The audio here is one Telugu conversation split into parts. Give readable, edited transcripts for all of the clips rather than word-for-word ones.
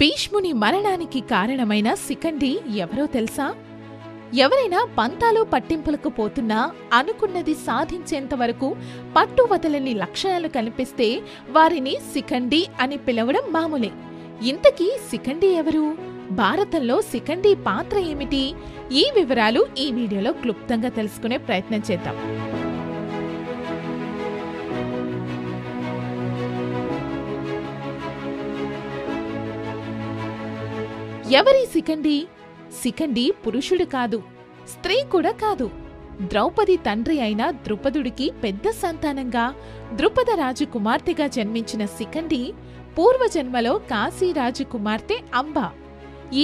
భీష్ముని మరణానికి కారణమైన శిఖండి ఎవరో తెలుసా? ఎవరైనా పంతాలు పట్టింపులకు పోతున్నా అనుకున్నది సాధించేంత వరకు పట్టువదలని లక్షణాలు కనిపిస్తే వారిని శిఖండి అని పిలవడం మామూలే. ఇంతకీ శిఖండి ఎవరు? భారతంలో శిఖండి పాత్ర ఏమిటి? ఈ వివరాలు ఈ వీడియోలో క్లుప్తంగా తెలుసుకునే ప్రయత్నం చేద్దాం. ఎవరి శిఖండి? శిఖండి పురుషుడు కాదు, స్త్రీ కూడా కాదు. ద్రౌపది తండ్రి అయిన ద్రుపదుడికి పెద్ద సంతానంగా ద్రుపద రాజు కుమార్తెగా జన్మించిన శిఖండి పూర్వజన్మలో కాశీరాజు కుమార్తె అంబ.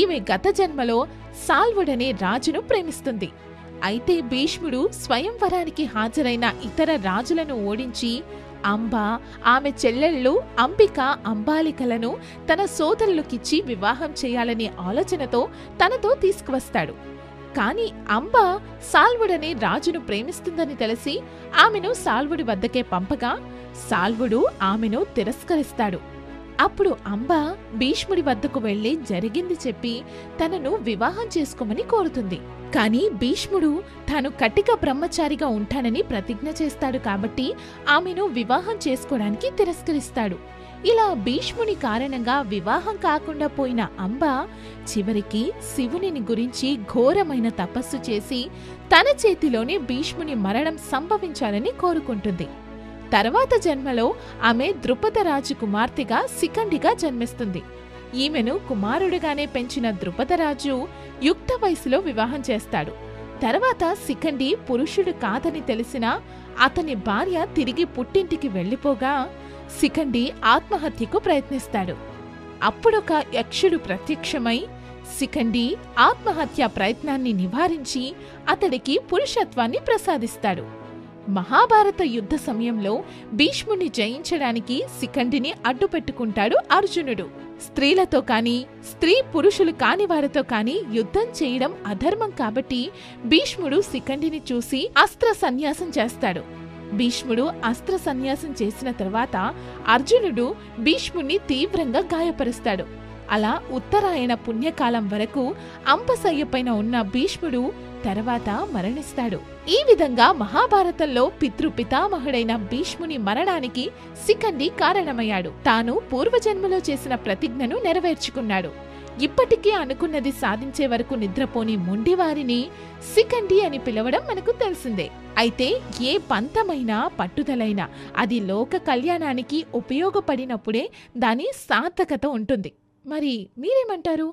ఈమె గత జన్మలో సాల్వుడనే రాజును ప్రేమిస్తుంది. అయితే భీష్ముడు స్వయంవరానికి హాజరైన ఇతర రాజులను ఓడించి అంబ, ఆమె చెల్లెళ్ళు అంబిక, అంబాలికలను తన సోదరులకిచ్చి వివాహం చేయాలనే ఆలోచనతో తనతో తీసుకువస్తాడు. కాని అంబ సాల్వుడనే రాజును ప్రేమిస్తుందని తెలిసి ఆమెను సాల్వుడి వద్దకే పంపగా సాల్వుడు ఆమెను తిరస్కరిస్తాడు. అప్పుడు అంబ భీష్ముడి వద్దకు వెళ్లి జరిగింది చెప్పి తనను వివాహం చేసుకోమని కోరుతుంది. కాని భీష్ముడు తాను కటిక బ్రహ్మచారిగా ఉంటానని ప్రతిజ్ఞ చేస్తాడు కాబట్టి ఆమెను వివాహం చేసుకోవడానికి తిరస్కరిస్తాడు. ఇలా భీష్ముని కారణంగా వివాహం కాకుండా పోయిన అంబ చివరికి శివుని గురించి ఘోరమైన తపస్సు చేసి తన చేతిలోనే భీష్ముని మరణం సంభవించాలని కోరుకుంటుంది. తర్వాత జన్మలో ఆమె ద్రుపదరాజు కుమార్తెగా శిఖండిగా జన్మిస్తుంది. ఈమెను కుమారుడిగానే పెంచిన ద్రుపదరాజు యుక్త వయసులో వివాహం చేస్తాడు. తర్వాత శిఖండి పురుషుడు కాదని తెలిసినా అతని భార్య తిరిగి పుట్టింటికి వెళ్లిపోగా శిఖండి ఆత్మహత్యకు ప్రయత్నిస్తాడు. అప్పుడొక యక్షుడు ప్రత్యక్షమై శిఖండి ఆత్మహత్య ప్రయత్నాన్ని నివారించి అతడికి పురుషత్వాన్ని ప్రసాదిస్తాడు. మహాభారత యుద్ధ సమయంలో భీష్ముని జయించడానికి శిఖండిని అడ్డుపెట్టుకుంటాడు అర్జునుడు. స్త్రీలతో కాని, స్త్రీ పురుషులు కాని వారితో కాని యుద్ధం చేయడం అధర్మం కాబట్టి భీష్ముడు శిఖండిని చూసి అస్త్ర సన్యాసం చేస్తాడు. భీష్ముడు అస్త్ర సన్యాసం చేసిన తర్వాత అర్జునుడు భీష్ముణ్ణి తీవ్రంగా గాయపరుస్తాడు. అలా ఉత్తరాయణ పుణ్యకాలం వరకు అంపశయ్యపైన ఉన్న భీష్ముడు తర్వాత మరణిస్తాడు. ఈ విధంగా మహాభారతంలో పితృపితామహుడైన భీష్ముని మరణానికి శిఖండి కారణమయ్యాడు. తాను పూర్వజన్మలో చేసిన ప్రతిజ్ఞను నెరవేర్చుకున్నాడు. ఇప్పటికీ అనుకున్నది సాధించే వరకు నిద్రపోని మొండివారిని శిఖండి అని పిలవడం మనకు తెలిసిందే. అయితే ఏ పంతమైనా పట్టుదలైనా అది లోక కళ్యాణానికి ఉపయోగపడినప్పుడే దాని సార్థకత ఉంటుంది. మరి మీరేమంటారు?